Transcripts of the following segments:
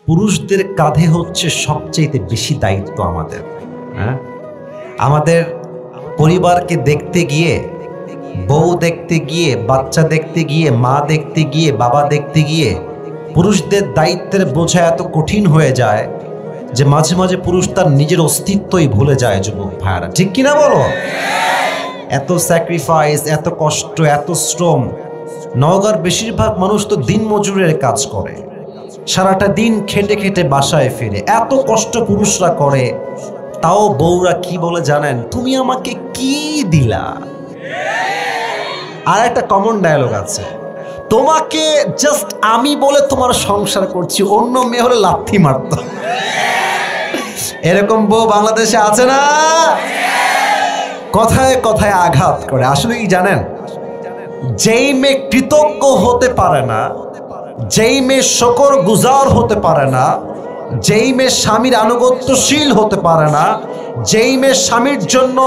পুরুষদের কাঁধে হচ্ছে সবচেয়ে বেশি দায়িত্ব আমাদের। হ্যাঁ, আমাদের পরিবারকে দেখতে গিয়ে, বউ দেখতে গিয়ে, বাচ্চা দেখতে গিয়ে, মা দেখতে গিয়ে, বাবা দেখতে গিয়ে পুরুষদের দায়িত্বের বোঝা এত কঠিন হয়ে যায় যে মাঝে মাঝে পুরুষ তার নিজের অস্তিত্বই ভুলে যায়। যুবক ভাইরা, ঠিক কিনা বলো? এত স্যাক্রিফাইস, এত কষ্ট, এত শ্রম। নওগাঁর বেশিরভাগ মানুষ তো দিন মজুরের কাজ করে, সারাটা দিন খেটে খেটে বাসায় ফিরে। এত কষ্ট পুরুষরা করে, তাও বউরা কি বলে জানেন? তুমি আমাকে কি দিলা? আর একটা কমন ডায়লগ আছে, তোমাকে জাস্ট আমি বলে তোমার সংসার করছি, অন্য মেয়ে হলে লাথি মারত। এরকম বউ বাংলাদেশে আছে না? কথায় কথায় আঘাত করে। আসলে কি জানেন, যেই মেয়ে কৃতজ্ঞ হতে পারে না, যেই মেয়ে শকর গুজার হতে পারে না, যেই মেয়ে স্বামীর আনুগত্যশীল হতে পারে না, যেই মেয়ে স্বামীর জন্য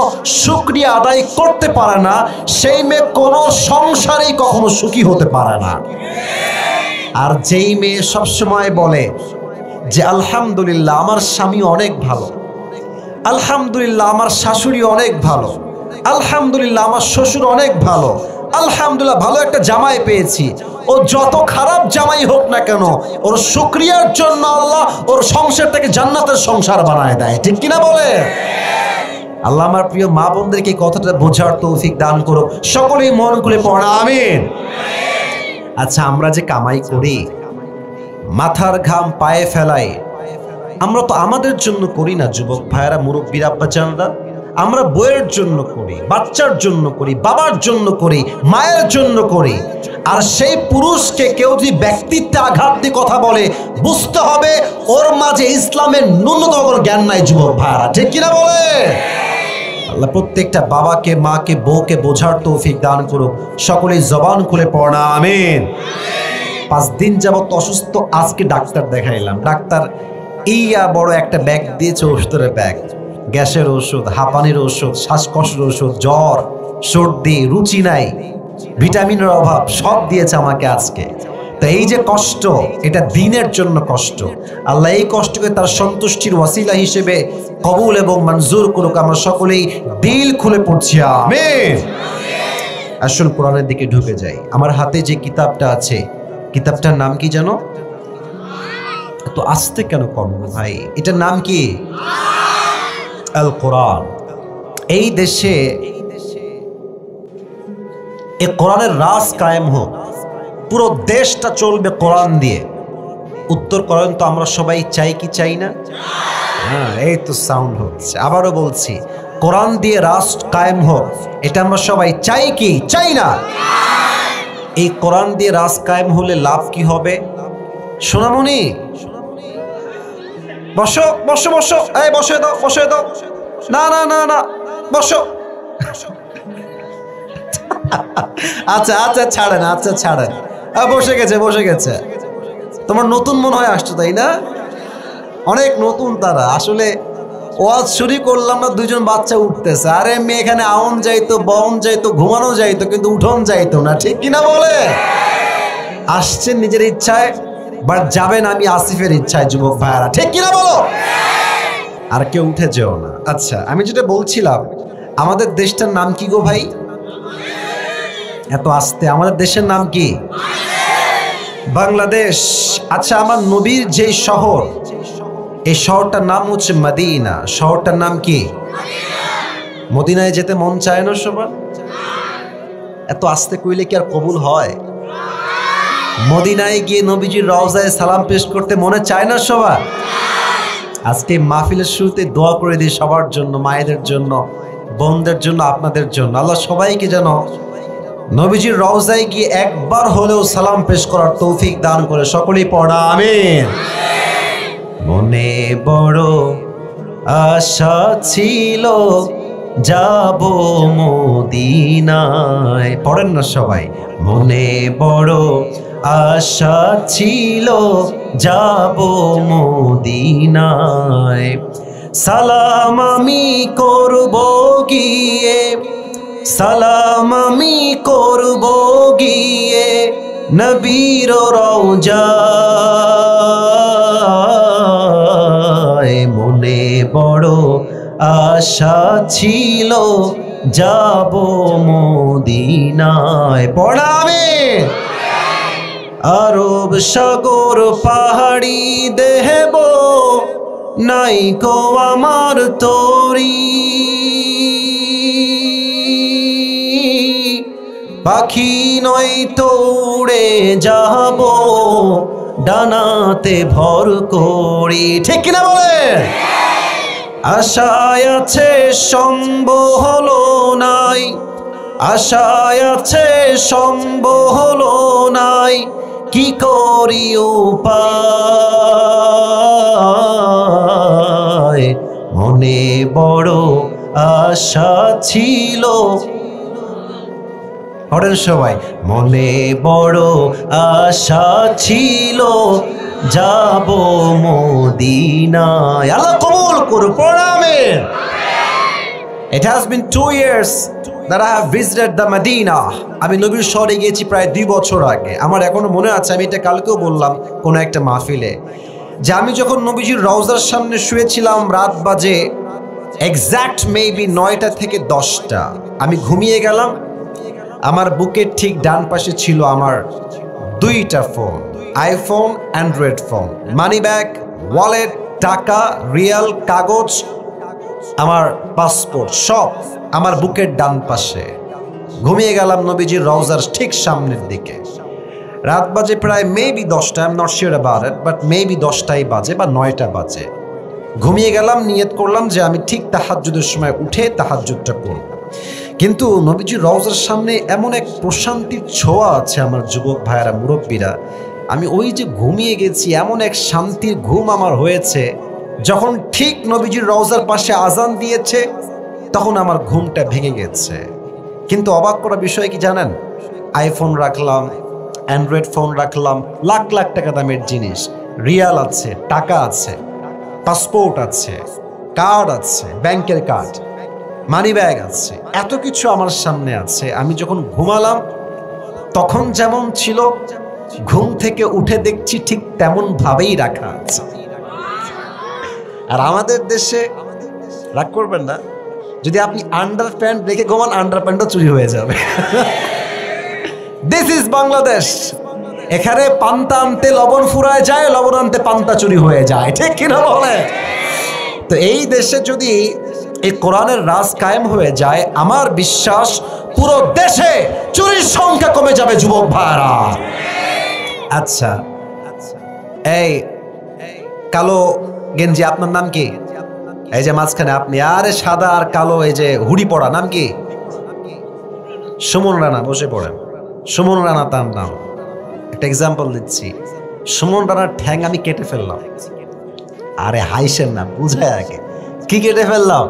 শুকরিয়া আদায় করতে পারে না, সেই মেয়ে কোনো সংসারেই কখনো সুখী হতে পারে না। আর যেই মেয়ে সবসময় বলে যে আলহামদুলিল্লাহ আমার স্বামী অনেক ভালো, আলহামদুলিল্লাহ আমার শাশুড়ি অনেক ভালো, আলহামদুলিল্লাহ আমার শ্বশুর অনেক ভালো, আলহামদুলিল্লাহ ভালো একটা জামাই পেয়েছি, ও যত খারাপ জামাই হোক না কেন ওর শুকরিয়ার জন্য আল্লাহ ওর সংসারটাকে জান্নাতের সংসার বানায় দেয়। ঠিক কিনা বলে? আল্লাহ আমার প্রিয় মা বোনদেরকে কথাটা বোঝার তৌফিক দান করো। সকলেই মন খুলে পড়া আমিন। আচ্ছা, আমরা যে কামাই করি, মাথার ঘাম পায়ে ফেলাই, আমরা তো আমাদের জন্য করি না যুবক ভাইয়েরা, মুরব্বীর আব্বাজানরা। আমরা বইয়ের জন্য করি, বাচ্চার জন্য করি, বাবার জন্য করি, মায়ের জন্য করি। আর সেই পুরুষকে কেউ যদি ব্যক্তিত্বে আঘাত দিয়ে কথা বলে, বুঝতে হবে ওর মাঝে ইসলামের ন্যূনতম জ্ঞান নাই। যুবক ভাইয়েরা, ঠিক কিনা বলে? আল্লাহ প্রত্যেকটা বাবাকে, মাকে, বউকে বোঝার তৌফিক দান করুক। সকলেই জবান খুলে পড়া আমিন। 5 দিন যাবত অসুস্থ, আজকে ডাক্তার দেখাইলাম। ডাক্তার ইয়া বড় একটা ব্যাগ দিয়েছে, ওষুধের ব্যাগ, গ্যাসের ওষুধ, হাঁপানির ওষুধ, শ্বাসকষ্টের ওষুধ, জ্বর, সর্দি, রুচি নাই, ভিটামিনের অভাব, সব দিয়েছে আমাকে আজকে। তো এই যে কষ্ট, এটা দিনের জন্য কষ্ট। আল্লাহ এই কষ্টকে তার সন্তুষ্টির ওয়াসিলা হিসেবে কবুল এবং মঞ্জুর করুক। আমরা সকলেই দিল খুলে পড়ছি আমিন। আসল কোরআনের দিকে ঢুকে যাই। আমার হাতে যে কিতাবটা আছে, কিতাবটার নাম কি জানো? তো আস্তে কেন কম ভাই? এটার নাম কি? আল কোরআন। এই দেশে এই কোরআনের রাজ কায়েম হোক, পুরো দেশটা চলবে কোরআন দিয়ে। উত্তর করেন তো আমরা সবাই চাই কি চাই না? হ্যাঁ, এই তো সাউন্ড হচ্ছে। আবারও বলছি, কোরআন দিয়ে রাষ্ট্র কায়েম হোক, এটা আমরা সবাই চাই কি চাই না? এই কোরআন দিয়ে রাষ্ট্র কায়েম হলে লাভ কি হবে? সোনামণি বসো বসো বসো, এই বসে দাও, বসে দাও। না না না না, বসো। আচ্ছা আচ্ছা ছাড়েন, আচ্ছা ছাড়েন। বসে গেছে, বসে গেছে। তোমার নতুন মনে হয় আসছো, তাই না? অনেক নতুন তারা। আসলে ওয়াজ শুরু করলাম না, 2জন বাচ্চা উঠতেছে। আরে মেয়ে এখানে আউন যাইতো, বন যাইতো, ঘুমানো যাইতো, কিন্তু উঠোন যাইতো না। ঠিক কিনা বলে? আসছেন নিজের ইচ্ছায়, বাট যাবেন আমি আসিফের ইচ্ছায়। যুবক ভাইয়ারা, ঠিক কিনা বলো? আর কেউ উঠে যেও না। আচ্ছা, আমি যেটা বলছিলাম, আমাদের দেশটার নাম কি গো ভাই? এত আস্তে, আমাদের দেশের নাম কি? বাংলাদেশ। আচ্ছা, আমার নবীর যে শহর, এই শহরটার নাম হচ্ছে মদিনা। শহরটার নাম কি? মদিনায় যেতে মন চায় না সবার? এত আস্তে কইলে কি আর কবুল হয়? মদিনায় গিয়ে নবীজির রওজায় সালাম পেশ করতে মনে চায় না সবার? আজকে মাহফিলের শুরুতে দোয়া করে দিই সবার জন্য, মায়েদের জন্য, বোনদের জন্য, আপনাদের জন্য। আল্লাহ সবাইকে যেন নবীজির রওজায় গিয়ে একবার হলেও সালাম পেশ করার তৌফিক দান করে। সকলেই পড়া আমিন। মনে বড় আশা ছিল যাব মদিনায়। পড়েন না সবাই? মনে বড় আশা ছিল যাব মদিনায়, সালাম আমি করব গিয়ে, সালাম আমি করব গিয়ে নবীর রওজায়। আশা ছিল যাব মদিনায়। পড়াবে আরব সাগর পাহাড়ি দেব নাই কো আমার তোরি, পাখি নয় তো উড়ে যাব ডানাতে ভর করি। ঠিক কিনা বলে? আশায় আছে সম্ভব হলো নাই, আশায় আছে সম্ভব হলো নাই, কি করি উপায়, মনে বড় আশা ছিল। পড়েন সবাই, মনে বড় আশা ছিল যাব মদিনায়। আল্লাহ কবুল করুন। পড়াবে It has been 2 years that I have visited the Medina. আমি নবীর শহরে গিয়েছি প্রায় 2 বছর আগে। আমার এখনো মনে আছে, আমি এটা কালকেও বললাম কোনো একটা মাহফিলে, যে আমি যখন নবীজির রওজার সামনে শুয়েছিলাম, রাত বাজে এক্স্যাক্ট মেবি 9টা থেকে 10টা। আমি ঘুমিয়ে গেলাম। আমার বুকের ঠিক ডান পাশে ছিল আমার 2টা phone, iPhone, Android phone, money bag, wallet, টাকা, রিয়াল, কাগজ, আমার পাসপোর্ট, সব আমার বুকের ডান পাশে। ঘুমিয়ে গেলাম নবীজির রওজার ঠিক সামনের দিকে। রাত বাজে প্রায় মেবি 10টা, I am not sure about it, but maybe 10টাই বাজে বা 9টা বাজে। ঘুমিয়ে গেলাম, নিয়ত করলাম যে আমি ঠিক তাহাজ্জুদের সময় উঠে তাহাজ্জুদটা করব। কিন্তু নবীজির রওজার সামনে এমন এক প্রশান্তির ছোঁয়া আছে আমার যুবক ভাইয়েরা, মুরব্বীরা, আমি ওই যে ঘুমিয়ে গেছি, এমন এক শান্তির ঘুম আমার হয়েছে, যখন ঠিক নবীজির রওজার পাশে আজান দিয়েছে তখন আমার ঘুমটা ভেঙে গেছে। কিন্তু অবাক করা বিষয় কি জানেন? আইফোন রাখলাম, অ্যান্ড্রয়েড ফোন রাখলাম, লাখ লাখ টাকা দামের জিনিস, রিয়াল আছে, টাকা আছে, পাসপোর্ট আছে, কার্ড আছে, ব্যাংকের কার্ড, মানি ব্যাগ আছে, এত কিছু আমার সামনে আছে। আমি যখন ঘুমালাম তখন যেমন ছিল, ঘুম থেকে উঠে দেখছি ঠিক তেমন ভাবেই রাখা আছে। আর আমাদের দেশে, রাগ করবেন না, যদি আপনি আন্ডার প্যান্ট রেখে ঘুমান, আন্ডার প্যান্টও চুরি হয়ে যাবে। This is Bangladesh. এখানে পান্তা আনতে লবণ ফুরায় যায়, লবণ আনতে পান্তা চুরি হয়ে যায়। ঠিক কিনা বলে? তো এই দেশে যদি এই কোরআনের রাজ কায়েম হয়ে যায়, আমার বিশ্বাস পুরো দেশে চুরির সংখ্যা কমে যাবে যুবক ভাইরা। আচ্ছা, এই কালো গেঞ্জি, আপনার নাম কি? এই যে মাঝখানে আপনি, আরে সাদা আর কালো এই যে হুডি পরা, নাম কি? সুমন রানা। বসে পড়েন। সুমন রানা তার নাম। একটা এক্সাম্পল দিচ্ছি। সুমন রানার ঠ্যাং আমি কেটে ফেললাম। আরে হাইসেন না, বুঝায় আগে। কি কেটে ফেললাম?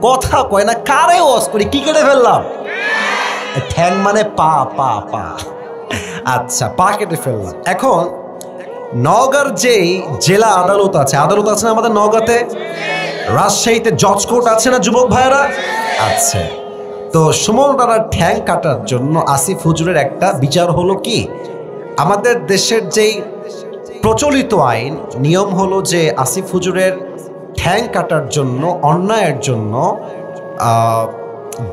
কথা কয় না, কারে ওয়াজ করি, কি কেটে ফেললাম? ঠ্যাং মানে পা, পা, পা। আচ্ছা, পা কেটে ফেললাম। এখন নওগাঁর যেই জেলা আদালত আছে, আদালত আছে না আমাদের নওগাঁতে? রাজশাহীতে জজ কোর্ট আছে না যুবক ভাইয়েরা? আচ্ছা, তো সুমন রানার ঠ্যাং কাটার জন্য আসিফ হুজুরের একটা বিচার হলো কি, আমাদের দেশের যেই প্রচলিত আইন নিয়ম হলো যে আসিফ হুজুরের ঠ্যাং কাটার জন্য, অন্যায়ের জন্য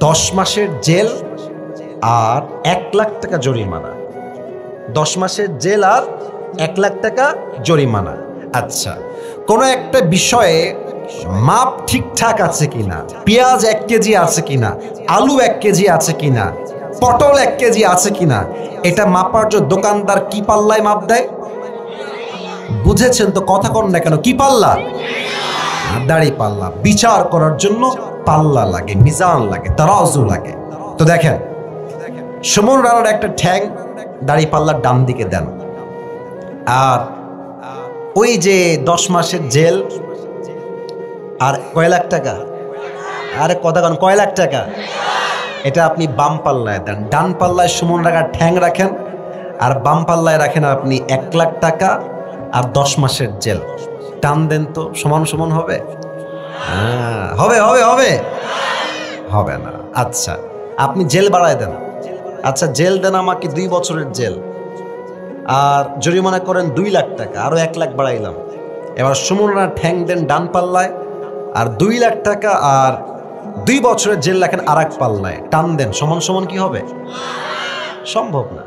10 মাসের জেল আর 1 লাখ টাকা জরিমানা। 10 মাসের জেল আর 1 লাখ টাকা জরিমানা। আচ্ছা, কোনো একটা বিষয়ে মাপ ঠিকঠাক আছে কিনা, পেঁয়াজ 1 কেজি আছে কিনা, আলু 1 কেজি আছে কিনা, পটল 1 কেজি আছে কিনা, এটা মাপার জন্য দোকানদার কি পাল্লায় মাপ দেয়? বুঝেছেন তো? কথা কন না কেন? কি পাল্লা? দাড়ি পাল্লা। বিচার করার জন্য পাল্লা লাগে, মিজান লাগে, তারাজু লাগে। তো দেখেন, সুমন রানার একটা ঠ্যাং দাড়ি পাল্লার ডান দিকে দেন, আর ওই যে 10 মাসের জেল আর কয় লাখ টাকা, আরে কথা কন, কয় লাখ টাকা, এটা আপনি বাম পাল্লায় দেন। ডান পাল্লায় সুমন রানার ঠ্যাং রাখেন, আর বাম পাল্লায় রাখেন আপনি 1 লাখ টাকা আর 10 মাসের জেল। টান দেন তো, সমান সমান হবে? হবে হবে হবে হবে না। আচ্ছা, আপনি জেল বাড়ায় দেন। আচ্ছা, জেল দেন আমাকে 2 বছরের জেল, আর জরিমানা করেন 2 লাখ টাকা, আরো 1 লাখ বাড়াইলাম। এবার সুমন রানার ঠ্যাং দেন ডান পাল্লায়, আর 2 লাখ টাকা আর 2 বছরের জেল লেখেন আর এক পাল্লায়, টান দেন, সমান সমান কি হবে? সম্ভব না।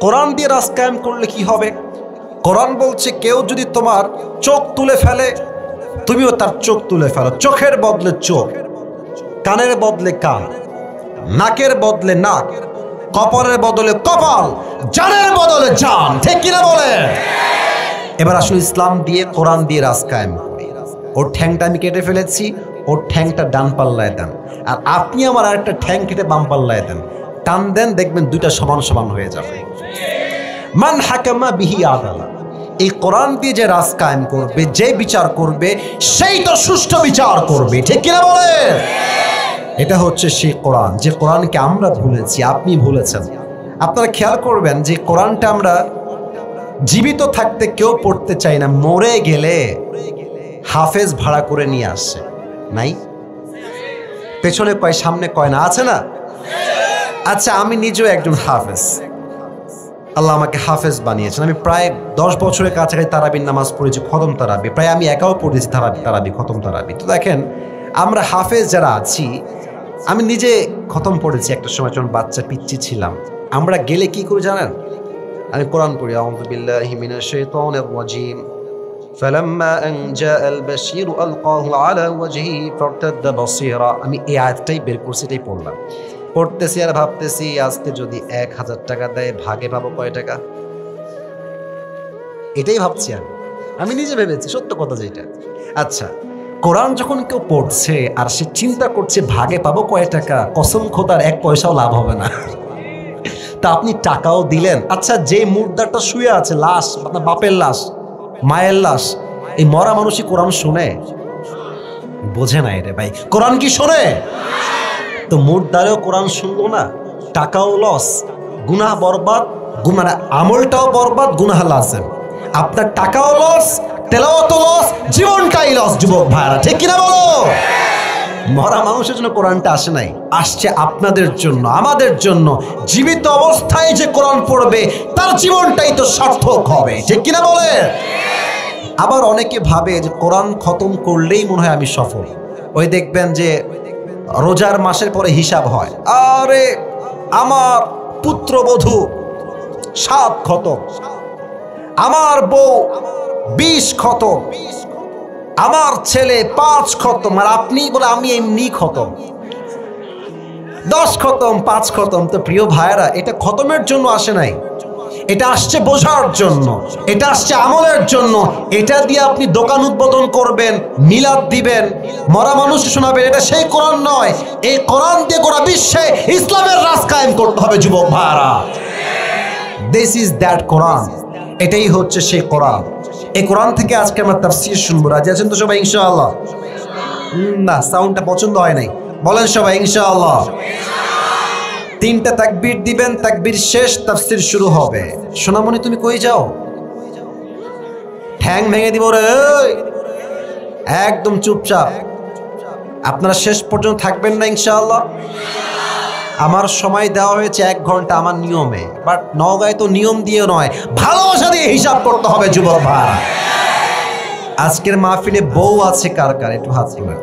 কোরআন দিয়ে রাজ কায়েম করলে কি হবে? কোরআন বলছে কেউ যদি তোমার চোখ তুলে ফেলে, তুমিও তার চোখ তুলে ফেলো। চোখের বদলে চোখ, কানের বদলে কান, নাকের বদলে নাক, কপালের বদলে কপাল, জানের বদলে জান। ঠিক কিনা বলে? এবার আসলে ইসলাম দিয়ে, কোরআন দিয়ে রাজ কায়েম করি। ওর ঠ্যাংটা আমি কেটে ফেলেছি, ওর ঠ্যাংটা ডান পাল্লায় দেন, আর আপনি আমার আরেকটা ঠ্যাং কেটে বাম পাল্লায় দেন, টান দেন, দেখবেন দুইটা সমান সমান হয়ে যাবে। মান হাকামা বিহি আদালা। এই কোরআন দিয়ে যে রাজ কায়েম করবে, যে বিচার করবে, সেই তো সুষ্ঠু বিচার করবে। ঠিক কিনা বলে? এটা হচ্ছে সেই কোরআন, যে কোরআনকে আমরা ভুলেছি, আপনি ভুলেছেন। আপনারা খেয়াল করবেন যে কোরআনটা আমরা জীবিত থাকতে কেউ পড়তে চাই না, মরে গেলে হাফেজ ভাড়া করে নিয়ে আসে। নাই? পেছনে কয়, সামনে কয় না, আছে না? আচ্ছা, আমি নিজেও একজন হাফেজ, আল্লাহ আমাকে হাফেজ বানিয়েছেন। আমি প্রায় 10 বছরের কাছাকাছি তারাবির নামাজ পড়েছি, খতম তারাবি, প্রায় আমি একাও পড়েছি তারাবি, খতম তারাবি। তো দেখেন, আমরা হাফেজ যারা আছি, আমি নিজে খতম পড়েছি একটা সময়, যখন বাচ্চা পিচ্চি ছিলাম। আমরা গেলে কি করি জানেন? আমি কোরআন পড়ি, আউযু বিল্লাহি মিনাশ শাইতানির রাজিম, ফালাম্মা আন জাআল বাশীর আলকাহু আলা ওয়াজহি ফারতাদ্দা বাসীরা। আমি এই আয়াতটাই বের করছি, এটাই পড়লাম, পড়তেছি আর ভাবতেছি, আজকে যদি 1000 টাকা দেয়, ভাগে পাবো কয় টাকা? এটাই ভাবছি আমি নিজে ভেবেছি, সত্য কথা যেটা। আচ্ছা, কোরআন যখন কেউ পড়ছে আর সে চিন্তা করছে ভাগে পাবো কয় টাকা, কসম খোদার 1 পয়সাও লাভ হবে না। তা আপনি টাকাও দিলেন। আচ্ছা, যে মুর্দাটা শুয়ে আছে, লাশ, আপনার বাপের লাশ, মায়ের লাশ, এই মরা মানুষই কোরআন শোনে? বোঝে না রে ভাই, কোরআন কি শোনে? তো মুর্দারেও কোরআন শুনলো না, টাকাও লস, গুনাহ বরবাদ, গুনাহ আমলটাও বরবাদ, গুনাহ লাজেম। আপনার টাকাও লস, তেলাওয়াতও লস, জীবনটাই লস। যুবক ভাইরা, ঠিক কিনা বলো? মরা মানুষের জন্য কোরআনটা আসে নাই, আসছে আপনাদের জন্য, আমাদের জন্য। জীবিত অবস্থায় যে কোরআন পড়বে, তার জীবনটাই তো সার্থক হবে। ঠিক কিনা বলে? আবার অনেকে ভাবে যে কোরআন খতম করলেই মনে হয় আমি সফল। ওই দেখবেন যে রোজার মাসের পরে হিসাব হয়, আরে আমার পুত্রবধূ 7 খতম, আমার বউ 20 খতম, আমার ছেলে 5 খতম, আর আপনি বলে আমি এমনি খতম, 10 খতম, 5 খতম। তো প্রিয় ভাইয়েরা, এটা খতমের জন্য আসে নাই, এটা আসছে বোঝার জন্য, এটা আসছে আমলের জন্য। এটা দিয়ে আপনি দোকান উদ্বোধন করবেন, মিলাদ দিবেন, মরা মানুষ শোনাবেন, এটা সেই কোরআন নয়। এই কোরআন দিয়ে গোটা বিশ্বে ইসলামের রাজ কায়েম করতে হবে। যুবক ভাইরা, দিস ইজ দ্যাট কোরআন। এটাই হচ্ছে সেই কোরআন। এই কোরআন থেকে আজকে আমরা তাফসীর শুনবো। রাজি আছেন তো সবাই? ইনশাআল্লাহ। না, সাউন্ডটা পছন্দ হয় নাই, বলেন সবাই ইনশাআল্লাহ। 3টা তাকবীর দিবেন, তাকবীর শেষ, তাফসীর শুরু হবে। সোনামণি, তুমি কই যাও? ঠ্যাং ভেঙে দিব রে। একদম চুপচাপ, আপনারা শেষ পর্যন্ত থাকবেন না ইনশাআল্লাহ। আমার সময় দেওয়া হয়েছে 1 ঘন্টা আমার নিয়মে, বাট নওগাঁয় তো নিয়ম দিয়ে নয়, ভালোবাসা দিয়ে হিসাব করতে হবে। যুবক ভাই, আজকের মাহফিলে বউ আছে কার কার? একটু হাত তুলেন।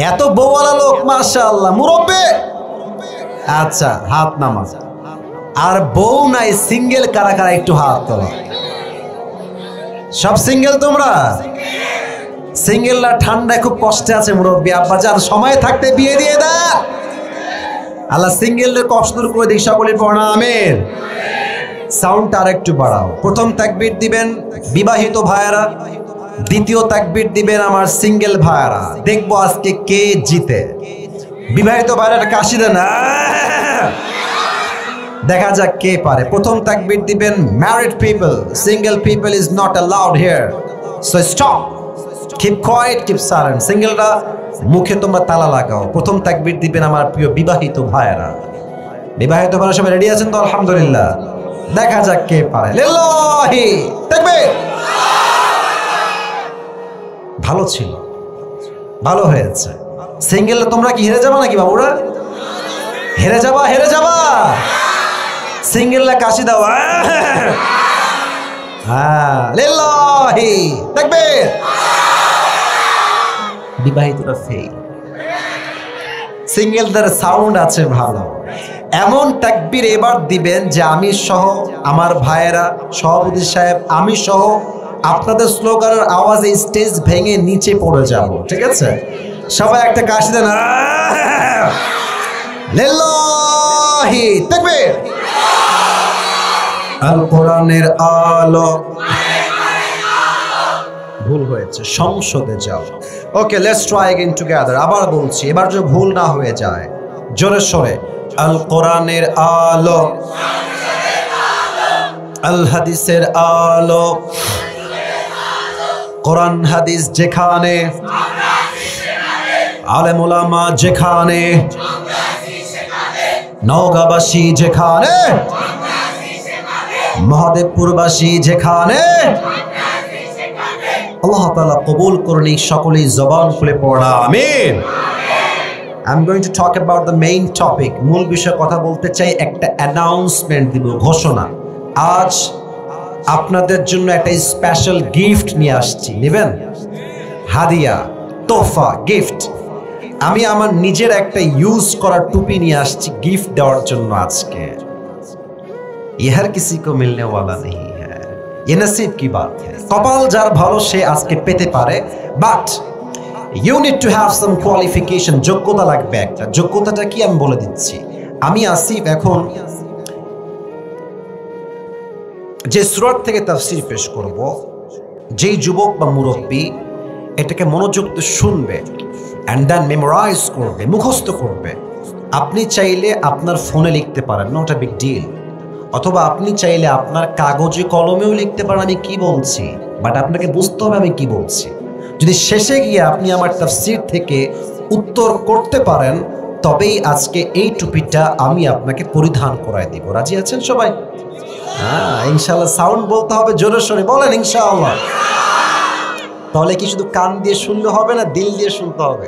এত বউওয়ালা লোক, মাশাআল্লাহ, মুরব্বি। আচ্ছা, হাত নামাজ। আর বউ নাই, সিঙ্গেল কারা কারা? একটু হাত তোলো। সব সিঙ্গেল তোমরা? সিঙ্গেলরা ঠান্ডায় খুব কষ্টে আছে মুরব্বি, আব্বাজান, সময় থাকতে বিয়ে দিয়ে দেন। আল্লাহ সিঙ্গেলদের কষ্ট দূর করে দিক। সকলে পড়া আমিন। সাউন্ডটা আর একটু বাড়াও। প্রথম তাকবীর দিবেন বিবাহিত ভাইয়েরা, দ্বিতীয় তাকবীর দিবেন আমার সিঙ্গেল ভাইয়েরা। দেখবো আজকে কে জিতে। বিবাহিত ভাইয়েরা কাশি দেন, দেখা যাক কে পারে। প্রথম তাকবীর দিবেন married people, single people is not allowed here, so stop, keep quiet, keep silent. সিঙ্গেলরা মুখে তোমরা তালা লাগাও। প্রথম তাকবীর দিবেন আমার প্রিয় বিবাহিত ভাইয়েরা। বিবাহিত ভাইয়েরা সবাই রেডি আছেন তো? আলহামদুলিল্লাহ। দেখা যাক কে পারে। লিল্লাহি তাকবীর। ভালো ছিল, ভালো হয়েছে। সিঙ্গেলরা তোমরা কি হেরে যাবা নাকি বাবুরা? হেরে যাবা, হেরে যাবা। সিঙ্গেলরা কাশি দাও। হ্যাঁ, লিল্লাহি তাকবীর। বিবাহিতরা ফেল, সিঙ্গেলদের সাউন্ড আছে ভালো। এমন তাকবীর এবার দিবেন যে আমি সহ, আমার ভাইয়েরা, সভাপতি সাহেব, আমি সহ আপনাদের স্লোগানের আওয়াজে স্টেজ ভেঙে নিচে পড়ে যাব। ঠিক আছে, সবাই একটা কাশি দেন। লিল্লাহি তাকবীর। আল কোরআনের আলো। ভুল হয়েছে, সংসদে যাও। ওকে, লেটস ট্রাই अगेन টুগেদার। আবার বলছি, এবার যদি ভুল না হয়ে যায়, জোরে সরে। আল কোরআনের আলো, আল হাদিসের আলো। কোরআন হাদিস যেখানে, আলেম ওলামা যেখানে, নওগাঁবাসী যেখানে, মহাদেবপুরবাসী যেখানে, আল্লাহ তাআলা কবুল করুন। সকলেই জবান খুলে পড়া আমিন। I'm going to talk about the main topic. মূল বিষয়ে কথা বলতে চাই, একটা অ্যানাউন্সমেন্ট দিব, ঘোষণা। আজ আপনাদের জন্য একটা স্পেশাল গিফট নিয়ে আসছি, নেবেন? হাদিয়া, তোহফা, গিফট। আমি আমার নিজের একটা ইউজ করা টুপি নিয়ে আসছি গিফট দেওয়ার জন্য আজকে। ये हर किसी को मिलने वाला नहीं है, ये नसीब की बात है। কপাল যার ভালো সে আজকে পেতে পারে, but you need to have some qualification. যোগ্যতা লাগবে একটা। যোগ্যতাটা কি আমি বলে দিচ্ছি। আমি আসিফ এখন যে সূরা থেকে তাফসীর পেশ করব, যেই যুবক বা মুরব্বী এটাকে মনোযোগ দিয়ে শুনবে অ্যান্ড দেন মেমোরাইজ করবে, মুখস্থ করবে। আপনি চাইলে আপনার ফোনে লিখতে পারেন, নট আ বিগ ডিল। অথবা আপনি চাইলে আপনার কাগজে কলমেও লিখতে পারেন আমি কি বলছি, বাট আপনাকে বুঝতে হবে আমি কি বলছি। যদি শেষে গিয়ে আপনি আমার তাফসীর থেকে উত্তর করতে পারেন, তবেই আজকে এই টুপিটা আমি আপনাকে পরিধান করায় দিব। রাজি আছেন সবাই? হ্যাঁ, ইনশাআল্লাহ। সাউন্ড বলতে হবে জোরে সোরে, বলেন ইনশাআল্লাহ। তাহলে কি শুধু কান দিয়ে শুনলে হবে না, দিল দিয়ে শুনতে হবে?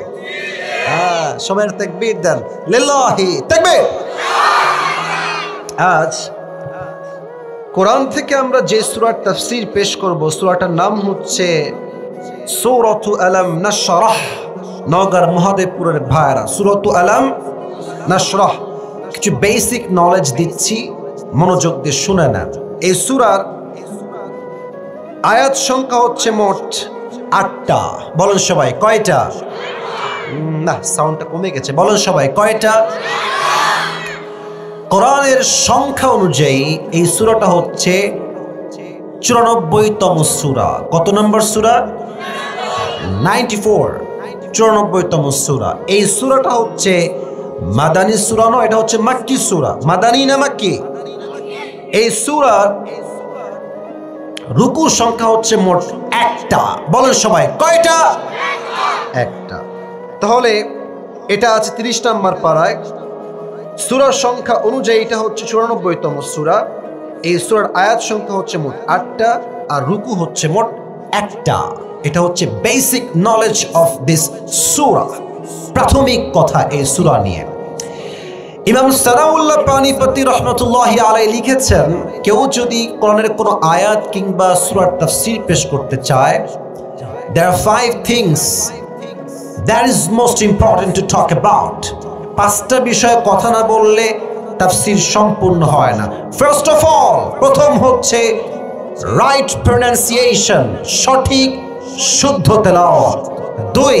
হ্যাঁ, সবাই তাকবীর দেন। লিল্লাহি তাকবীর। আজ কোরআন থেকে আমরা যে সূরার তাফসীর পেশ করব, সূরাটার নাম হচ্ছে সূরাতু আলাম নাশরাহ। নওগাঁর মহাদেবপুরের ভাইরা, সূরাতু আলাম নাশরাহ। কিছু বেসিক নলেজ দিচ্ছি, মনোযোগ দিয়ে শুনে নেন। এই সূরার আয়াত সংখ্যা হচ্ছে মোট ৮টা। বলেন সবাই কয়টা? না, সাউন্ডটা কমে গেছে। বলেন সবাই কয়টা? কোরআনের সংখ্যা অনুযায়ী এই সূরাটা হচ্ছে ৯৪তম সূরা। কত নম্বর সূরা? 94, 94তম সূরা। এই সূরাটা হচ্ছে মাদানী সূরা নয়, এটা হচ্ছে মাক্কি সূরা। মাদানী না মাক্কি? এই সূরার রুকুর সংখ্যা হচ্ছে মোট ১টা। বলেন সবাই কয়টা? ১টা। তাহলে এটা আছে ৩০ নম্বর পারায়। সূরার সংখ্যা অনুযায়ী এটা হচ্ছে ৯৪তম সূরা। এই সূরার আয়াত সংখ্যা হচ্ছে মোট ৮টা, আর রুকু হচ্ছে মোট ১টা। এটা হচ্ছে বেসিক নলেজ অফ দিস সূরা, প্রাথমিক কথা এই সূরা নিয়ে। ইমাম সানাউল্লাহ পানিপতি রহমতুল্লাহি আলাইহি লিখেছেন, কেউ যদি কোরআনের কোনো আয়াত কিংবা সূরার তাফসীর পেশ করতে চায়, there are 5 things that is most important to talk about. 5টা বিষয়ে কথা না বললে তাফসীর সম্পূর্ণ হয় না। ফার্স্ট অফ অল, প্রথম হচ্ছে রাইট প্রনাউন্সিয়েশন, সঠিক শুদ্ধ তেলাওয়াত। 2,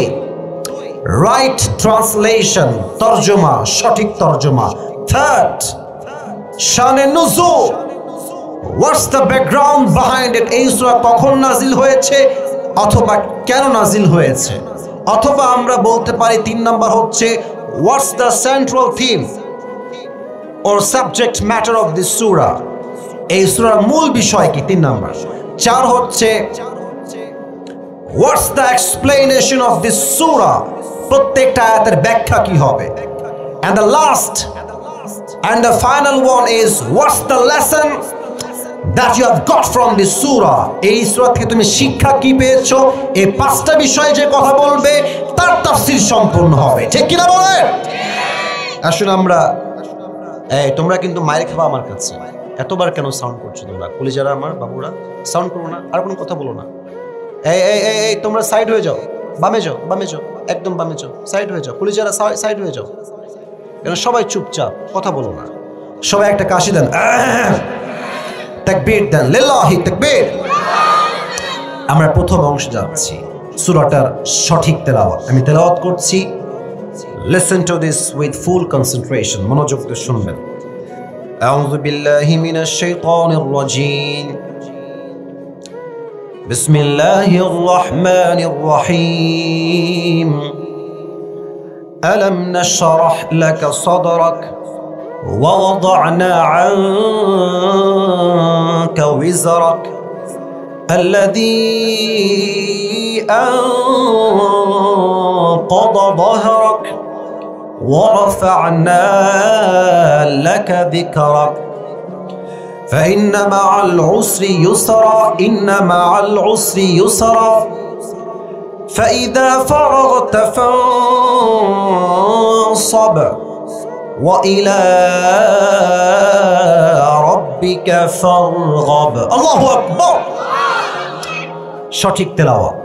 রাইট ট্রান্সলেশন, তরজমা, সঠিক তরজমা। 3, শানে নুজুল, what's the background behind it. এই সূরা কখন নাজিল হয়েছে অথবা কেন নাজিল হয়েছে। অথবা আমরা বলতে পারি 3 নাম্বার হচ্ছে what's the central theme or subject matter of this surah. এই সূরার মূল বিষয় কি? 3 নাম্বার। 4 হচ্ছে what's the explanation of this surah, প্রত্যেকটা আয়াতের ব্যাখ্যা কি হবে। and the last and the final one is what's the lesson that you have got from this surah. এই সূরা থেকে তুমি শিক্ষা কি পেয়েছো। এই 5টা বিষয়ে যে কথা বলবে তার তাফসীর সম্পূর্ণ হবে। ঠিক কি না বলেন? আসুন আমরা, এই তোমরা কিন্তু মাইর খাবা আমার কাছে। এতবার কেন সাউন্ড করছো তোমরা? কলিজারা আমার বাবুরা, সাউন্ড করো না, আর কোনো কথা বলো না। এই এই এই এই তোমরা সাইড হয়ে যাও, বামে যাও, বামে যাও, একদম বামে যাও, সাইড হয়ে যাও, পুলিশেরা সাইড হয়ে যাও। এরা সবাই চুপচাপ, কথা বলো না। সবাই একটা কাশি দেন, তাকবীর দেন, লিল্লাহি তাকবীর। আমরা প্রথম অংশে যাচ্ছি, সূরাটার সঠিক তেলাওয়াত আমি তেলাওয়াত করছি। Listen to this with full concentration, মনোযোগ দিয়ে শুনবেন। আউযু বিল্লাহি মিনাশ শাইতানির রাজীম। বিসমিল্লাহির রহমানির রহিম। ألم نشرح لك صدرك ووضعنا عنك وزرك الذي أنقض ظهرك ورفعنا لك ذكرك فإن مع العسر يسرا إن مع العسر يسرا فإذا فرغت فانصب وإلى ربك فارغب الله أكبر সঠিক তেলাওয়াত।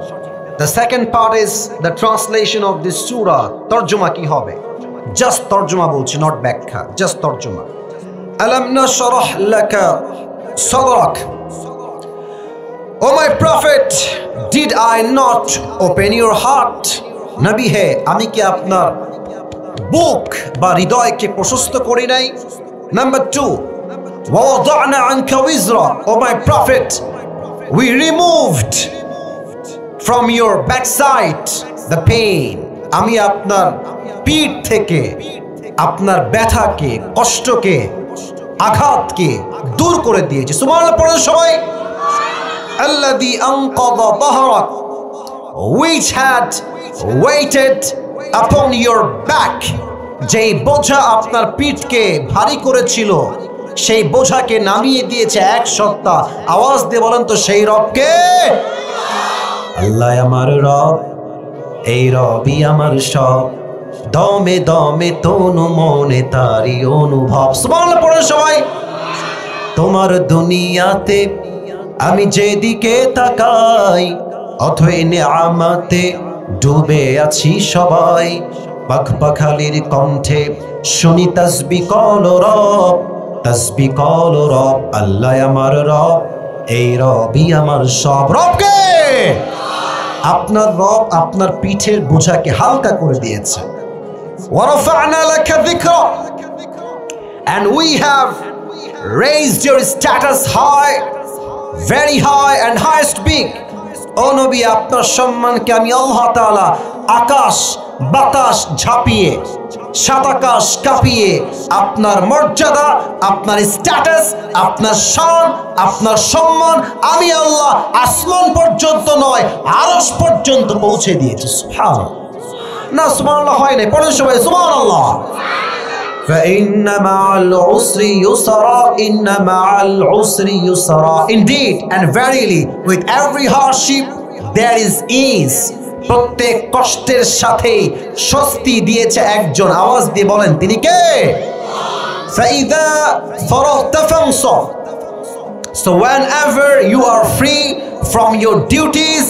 The second part is the translation of this surah. তরজমা কি হবে? Just তরজমা বলছি, not ব্যাখ্যা, just তরজমা। ألم نشرح لك صدرك Oh my prophet, did I not open your heart? নবী হে, আমি কি আপনার বুক বা হৃদয়কে প্রশস্ত করি নাই? Number 2, وَوَضَعْنَا عَنْكَ وِزْرًا Oh my prophet, we removed from your backside the pain. আমি আপনার পিঠ থেকে আপনার ব্যথাকে, কষ্টকে, আঘাতকে দূর করে দিয়েছি। সুবহানাল্লাহ পড়েন সবাই। الذي أنقض ظهرك which had weighted upon your back যেই বোঝা আপনার পিঠকে ভারী করেছিল সেই বোঝাকে নামিয়ে দিয়েছে এক সত্তা। আওয়াজ দিয়ে বলেন তো সেই রবকে। আল্লাহ আমার রব, এই রবই আমার সব, দমে দমে তনু মনে তারি অনুভব। সুবহানাল্লাহ পড়েন সবাই। তোমার দুনিয়াতে আমি যেদিকে তাকাই অথই নিয়ামতে ডুবে আছি সবাই। পাখপাখালির কণ্ঠে শুনি তাসবিহ কল রব, তাসবিহ কল রব। আল্লাহ আমার রব, এই রবই আমার সব। রবকে আপনার রব আপনার পিঠের বোঝাকে হালকা করে দিয়েছে। ওয়ারাফা'না লাকা যিকরা and we have raised your status high, very high and highest big. ও নবী, আপনার সম্মানকে আমি আল্লাহ তাআলা আকাশ বাতাস ঝাঁপিয়ে, সাত আকাশ কাঁপিয়ে আপনার মর্যাদা, আপনার স্ট্যাটাস, আপনার শান, আপনার সম্মান আমি আল্লাহ আসমান পর্যন্ত নয় আরশ পর্যন্ত পৌঁছে দিয়েছি। সুবহানাল্লাহ। না সুবহানাল্লাহ হয় না, পড়েন সবাই সুবহানাল্লাহ। فإن مع العسر يسرا إن مع العسر يسرا Indeed and verily with every hardship there is ease. প্রত্যেক কষ্টের সাথে স্বস্তি দিয়েছে একজন। আওয়াজ দিয়ে বলেন তিনি কে? فإذا فرغت فانصب So whenever you are free from your duties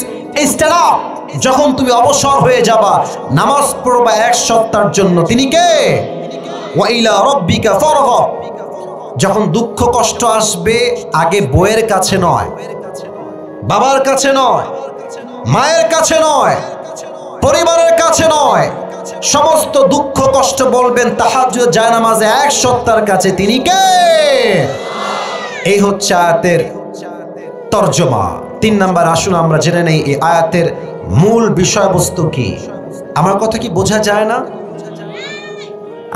stand up. যখন তুমি অবসর হয়ে যাবা নামাজ পড়বা এক সপ্তাহের জন্য, তিনি কে? ওয়াইলা রব্বিকা ফারগব। যখন দুঃখ কষ্ট আসবে আগে বউয়ের কাছে নয়, বাবার কাছে নয়, মায়ের কাছে নয়, পরিবারের কাছে নয়, সমস্ত দুঃখ কষ্ট বলবেন তাহাজ্জুদ জায়নামাজে এক সত্তার কাছে, তিনি কে? এই হচ্ছে আয়াতের তরজমা। 3 নাম্বার আসুন আমরা জেনে নেই এই আয়াতের মূল বিষয়বস্তু কি। আমার কথা কি বোঝা যায় না?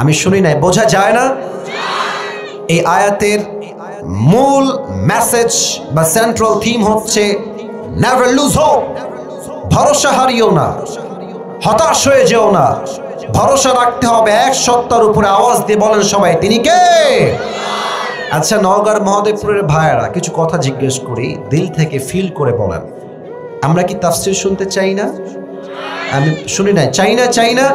আমি শুনি নাই, বোঝা যায় না? এই আয়াতের মূল মেসেজ বা সেন্ট্রাল থিম হচ্ছে নেভার লুজ হোপ। ভরসা হারিও না, হতাশ হয়ে যেও না, ভরসা রাখতে হবে এক সত্তার উপরে। আওয়াজ দিয়ে বলেন সবাই তিনি কে? আচ্ছা নওগাঁর মহাদেবপুরের ভাইয়েরা কিছু কথা জিজ্ঞেস করি, দিল থেকে ফিল করে বলেন, আমরা কি তাফসীর শুনতে চাই না? আমি শুনি না, চাই না, চাই না।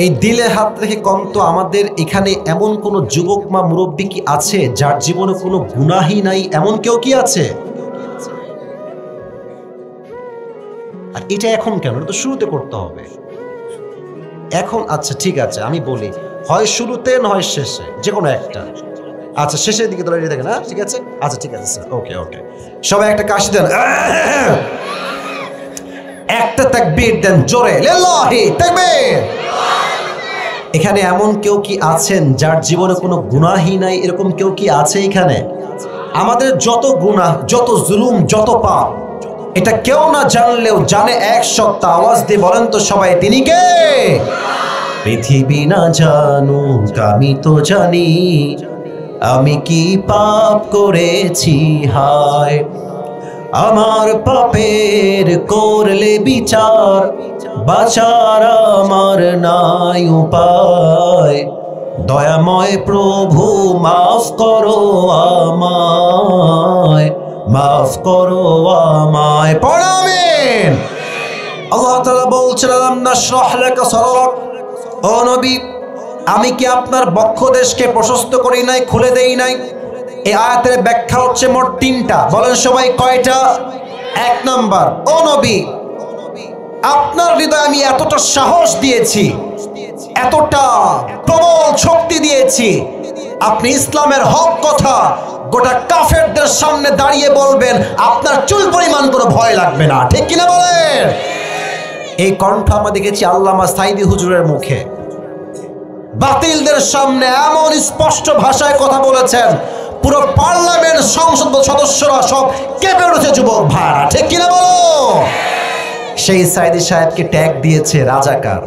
এই দিলে হাত রেখে কম তো আমাদের এখানে এমন কোন যুবক মা মুরব্বী কি আছে যার জীবনে কোনো গুনাহই নাই? এমন কেউ কি আছে? আর এটা এখন কেন? এটা তো শুরুতে করতে হবে। এখন আচ্ছা ঠিক আছে, আমি বলি, হয় শুরুতে নয় শেষে, যে কোনো একটা। আচ্ছা শেষের দিকে তো রেডি থাকে না? ঠিক আছে, আচ্ছা ঠিক আছে স্যার, ওকে ওকে। সবাই একটা কাশি দেন, একটা তাকবীর দেন জোরে, লিল্লাহি তাকবীর। এখানে এমন কেউ কি আছেন যার জীবনে কোনো গুনাহই নাই? এরকম কেউ কি আছে এখানে? আমাদের যত গুনাহ, যত জুলুম, যত পাপ, এটা কেউ না জানলেও জানে এক সত্তা। আওয়াজ দিয়ে বলেন তো সবাই, তিনি কে? পৃথিবী না জানুক আমি তো জানি, আমি কি পাপ করেছি হায়। আমার পাপের করলে বিচার, বাঁচার আমার নাই উপায়। দয়াময় প্রভু মাফ করো আমায়, মাফ করো আমায়। পড় আমিন। আল্লাহ তাআলা বলছেন, আলাম নাশরাহ লাকা সাদরাক। ও নবী, আমি কি আপনার বক্ষদেশকে প্রশস্ত করি নাই, খুলে দেই নাই? এই আয়াতের ব্যাখ্যা হচ্ছে মোট তিনটা। বলেন সবাই কয়টা? এক নাম্বার, ও নবী, আপনার হৃদয়ে আমি এতটা সাহস দিয়েছি, এতটা প্রবল শক্তি দিয়েছি, আপনি ইসলামের হক কথা গোটা কাফেরদের সামনে দাঁড়িয়ে বলবেন, আপনার চুল পরিমাণ কোনো ভয় লাগবে না। ঠিক কিনা বলেন? এই কণ্ঠ আমরা দেখেছি আল্লামা সাইদি হুজুরের মুখে। বাতিলদের সামনে এমন স্পষ্ট ভাষায় কথা বলেছেন, পুরো পার্লামেন্ট, সংসদ সদস্যরা সব কেঁপে উঠেছে যুবক ভাইরা। ঠিক কিনা বলো? সেই সাইদি সাহেবকে ট্যাগ দিয়েছে রাজাকার।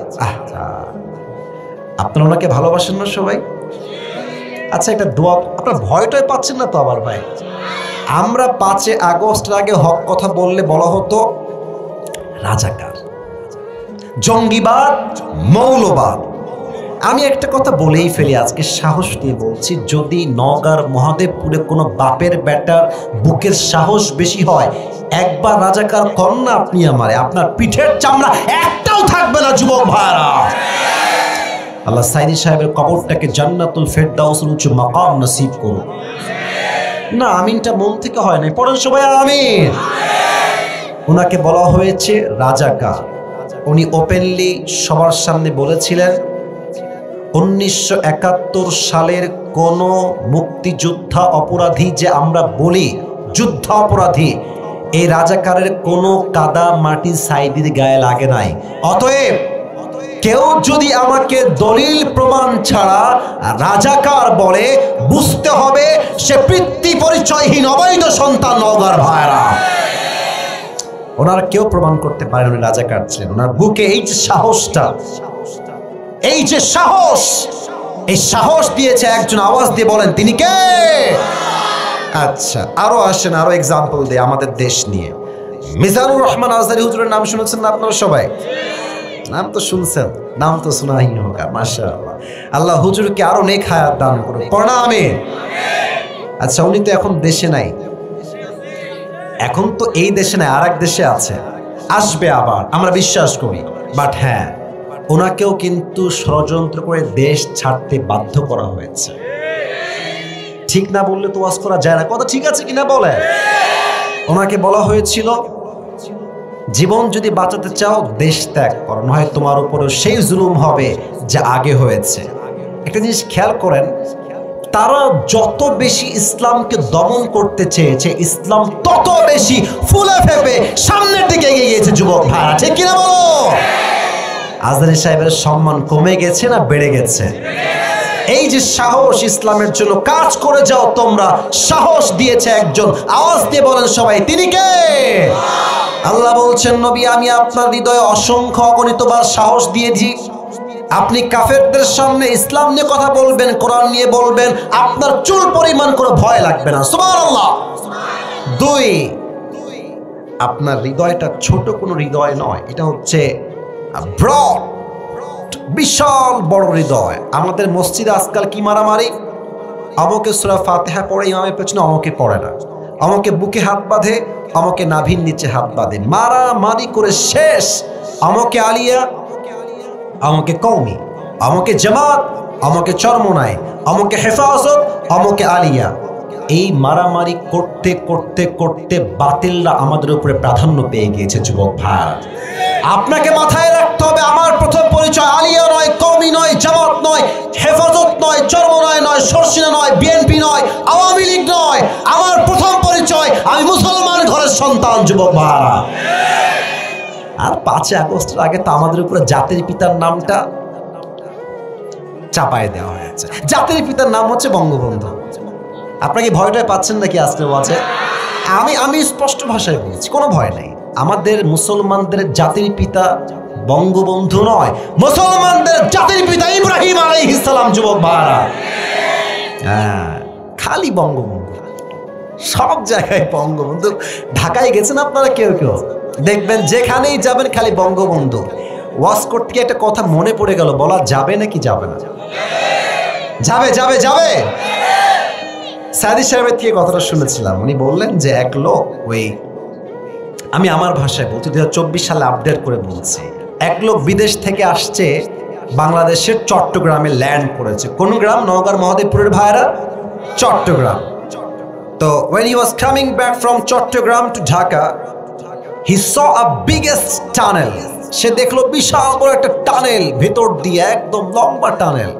আপনারা ওনাকে ভালোবাসেন না সবাই? আচ্ছা একটা দোয়া, আপনার ভয়টাই পাচ্ছেন না তো আবার ভাই? আমরা 5 আগস্টের আগে হক কথা বললে বলা হতো রাজাকার, জঙ্গিবাদ, মৌলবাদ। আমি একটা কথা বলেই ফেলি, আজকে সাহস দিয়ে বলছি, যদি নওগাঁর মহাদেবপুরে কোনো বাপের বেটার বুকের সাহস বেশি হয়, একবার রাজাকার কর না আপনি আমারে, আপনার পিঠের চামড়া একটাও থাকবে না যুবক ভাইরা। আল্লাহ সাইদি সাহেবের কবরটাকে জান্নাতুল ফেরদাউসের উচ্চ মাকাম নসিব করুন। না, আমিনটা মন থেকে হয় নাই, পড়েন সবাই আমিন। ওনাকে বলা হয়েছে রাজাকার। উনি ওপেনলি সবার সামনে বলেছিলেন, 1971 সালের কোন মুক্তিযোদ্ধা অপরাধী যে আমরা বলি যুদ্ধ অপরাধী, এই রাজাকারের কোনো কাদা মাটি সাইদির গায়ে লাগে নাই। অতএব কেউ যদি আমাকে দলিল প্রমাণ ছাড়া রাজাকার বলে, বুঝতে হবে সে পিতৃ পরিচয়হীন অবৈধ সন্তান। নওগাঁর ভাইরা, ওনার কেউ প্রমাণ করতে পারেন উনি রাজাকার ছিলেন। ওনার বুকে এই যে সাহসটা, এই যে সাহস, এই সাহস দিয়েছে একজন। আওয়াজ দিয়ে বলেন তিনি কে? আচ্ছা আরো আসেন, আরো এক্সাম্পল দেই আমাদের দেশ নিয়ে। মিজানুর রহমান আজহারী হুজুরের নাম শুনেছেন না আপনারা সবাই? নাম তো শুনছেন, নাম তো শোনাই হোক। মাশাআল্লাহ, আল্লাহ হুজুরকে আরো নেক হায়াত দান করুন। পড়া আমিন। আচ্ছা উনি তো এখন দেশে নাই, এখন তো এই দেশে নাই, আর এক দেশে আছে, আসবে আবার, আমরা বিশ্বাস করি। বাট হ্যাঁ, ওনাকেও কিন্তু ষড়যন্ত্র করে দেশ ছাড়তে বাধ্য করা হয়েছে। ঠিক না বললে তো ওয়াজ করা যায় না, কথা ঠিক আছে কিনা বলে? ওনাকে বলা হয়েছিল, জীবন যদি বাঁচাতে চাও দেশ ত্যাগ করো, নয় তোমার উপরেও সেই জুলুম হবে যা আগে হয়েছে। একটা জিনিস খেয়াল করেন, তারা যত বেশি ইসলামকে দমন করতে চেয়েছে, ইসলাম তত বেশি ফুলে ফেপে সামনের দিকে এগিয়ে গিয়েছে যুবক ভাইরা। ঠিক কিনা বলো? আজহারী সাহেবের সম্মান কমে গেছে না বেড়ে গেছে? এই যে সাহস, ইসলামের জন্য কাজ করে যাও তোমরা, সাহস দিয়েছে একজন। আওয়াজ দিয়ে বলেন সবাই, তিনি কে? আল্লাহ বলছেন, নবী আমি আপনার হৃদয়ে অসংখ্য অগণিতবার সাহস দিয়েছি। আপনি কাফেরদের সামনে ইসলাম নিয়ে কথা বলবেন, কোরআন নিয়ে বলবেন, আপনার চুল পরিমাণ কোনো ভয় লাগবে না। সুবহানাল্লাহ। 2, আপনার হৃদয়টা ছোট কোনো হৃদয় নয়, এটা হচ্ছে ব্রড, বিশাল বড় হৃদয়। আমাদের মসজিদে আজকাল কি মারামারি, আমাকে সূরা ফাতিহা পড়ে ইমামের পেছনে, আমাকে পড়ে না, আমাকে বুকে হাত বাঁধে, আমাকে নাভির নিচে হাত বাঁধে, মারামারি করে শেষ। আমাকে আলিয়া, আমাকে কওমি, আমাকে জামাত, আমাকে চরমনায়, আমাকে হেফাজত, আমাকে আলিয়া। এই মারামারি করতে করতে করতে বাতিলরা আমাদের উপরে প্রাধান্য পেয়ে গিয়েছে যুবক ভাই। আপনাকে মাথায় রাখতে হবে, আমার প্রথম পরিচয় আলিয়া নয়, কওমি নয়, জামাত নয়, হেফাজত নয়, চরমনায় নয়, শর্ষিনা নয়, বিএনপি নয়, আওয়ামী লীগ নয়। আমার প্রথম পরিচয় আমি মুসলমান ঘরের সন্তান যুবক ভাইরা। আর 5 আগস্টের আগে তো আমাদের উপরে জাতির পিতার নামটা চাপায় দেওয়া হয়েছে। জাতির পিতার নাম হচ্ছে বঙ্গবন্ধু। আপনাকে ভয়টা পাচ্ছেন নাকি আজকে বলছে? আমি স্পষ্ট ভাষায় বলছি, কোনো ভয় নেই। আমাদের মুসলমানদের জাতির পিতা বঙ্গবন্ধু নয়, মুসলমানদের জাতির পিতা ইব্রাহিম আলাইহিস সালাম যুবক ভাইরা। হ্যাঁ, খালি বঙ্গবন্ধু, সব জায়গায় বঙ্গবন্ধু। ঢাকায় গেছেন আপনারা কেউ কেউ, দেখবেন যেখানেই যাবেন খালি বঙ্গবন্ধু। ওয়াজ করতে গিয়ে একটা কথা মনে পড়ে গেল, বলা যাবে নাকি যাবে না? যাবে যাবে যাবে। সাদি সাহেবের থেকে কথাটা শুনেছিলাম, উনি বললেন যে এক লোক, ওই আমি আমার ভাষায় বলছি, 2024 সালে আপডেট করে বলছি, এক লোক বিদেশ থেকে আসছে, বাংলাদেশের চট্টগ্রামে ল্যান্ড করেছে। কোন গ্রাম? নওগাঁর মহাদেবপুরের ভাইরা, চট্টগ্রাম। তো when he was coming back from Chattogram to Dhaka, he saw a biggest tunnel. সে দেখলো বিশাল বড় একটা টানেল, ভেতর দিয়ে একদম লম্বা টানেল।